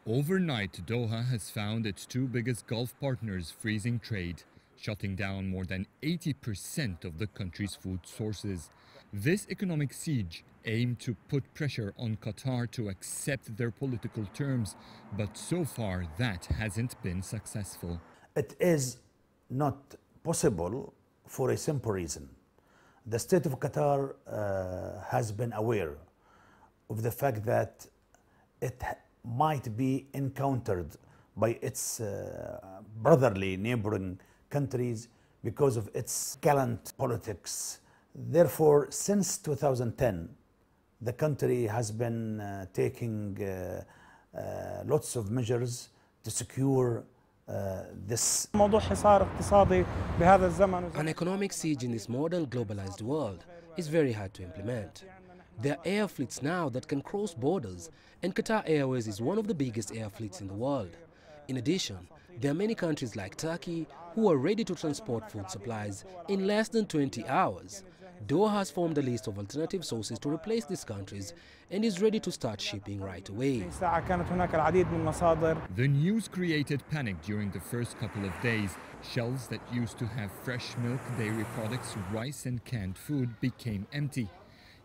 Overnight, Doha has found its two biggest Gulf partners freezing trade, shutting down more than 80% of the country's food sources. This economic siege aimed to put pressure on Qatar to accept their political terms, but so far that hasn't been successful. It is not possible for a simple reason. The state of Qatar has been aware of the fact that it might be encountered by its brotherly neighboring countries because of its gallant politics. Therefore, since 2010, the country has been taking lots of measures to secure this. An economic siege in this modern globalized world is very hard to implement. There are air fleets now that can cross borders, and Qatar Airways is one of the biggest air fleets in the world. In addition, there are many countries like Turkey who are ready to transport food supplies in less than 20 hours. Doha has formed a list of alternative sources to replace these countries and is ready to start shipping right away. The news created panic during the first couple of days. Shelves that used to have fresh milk, dairy products, rice and canned food became empty.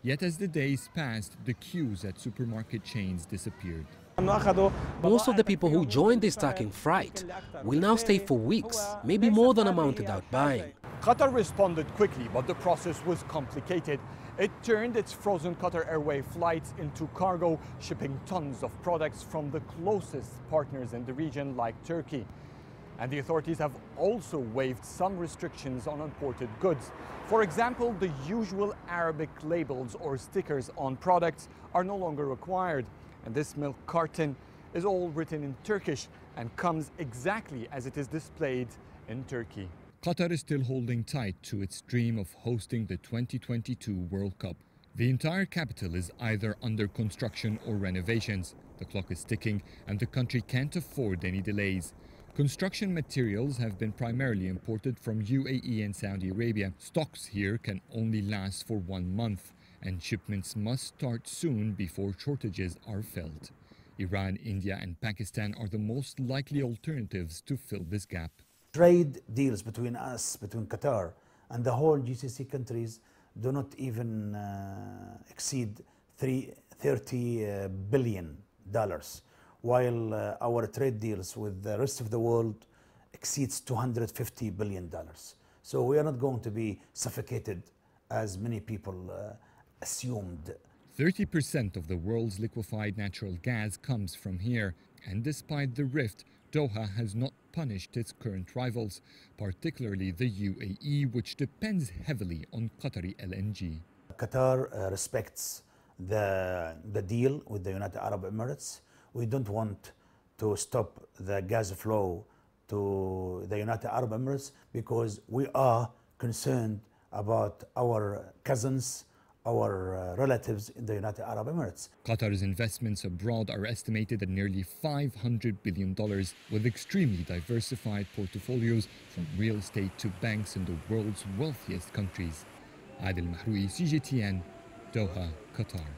Yet as the days passed, the queues at supermarket chains disappeared. Most of the people who joined this stacking flight will now stay for weeks, maybe more than a month without buying. Qatar responded quickly, but the process was complicated. It turned its frozen Qatar Airways flights into cargo, shipping tons of products from the closest partners in the region like Turkey. And the authorities have also waived some restrictions on imported goods. For example, the usual Arabic labels or stickers on products are no longer required. And this milk carton is all written in Turkish and comes exactly as it is displayed in Turkey. Qatar is still holding tight to its dream of hosting the 2022 World Cup. The entire capital is either under construction or renovations. The clock is ticking and the country can't afford any delays. Construction materials have been primarily imported from UAE and Saudi Arabia. Stocks here can only last for 1 month, and shipments must start soon before shortages are felt. Iran, India and Pakistan are the most likely alternatives to fill this gap. Trade deals between us, between Qatar and the whole GCC countries do not even exceed $30 billion, while our trade deals with the rest of the world exceeds $250 billion. So we are not going to be suffocated as many people assumed. 30% of the world's liquefied natural gas comes from here, and despite the rift, Doha has not punished its current rivals, particularly the UAE, which depends heavily on Qatari LNG. Qatar respects the deal with the United Arab Emirates. We don't want to stop the gas flow to the United Arab Emirates because we are concerned about our cousins, our relatives in the United Arab Emirates. Qatar's investments abroad are estimated at nearly $500 billion, with extremely diversified portfolios from real estate to banks in the world's wealthiest countries. Adel El Mahrouky, CGTN, Doha, Qatar.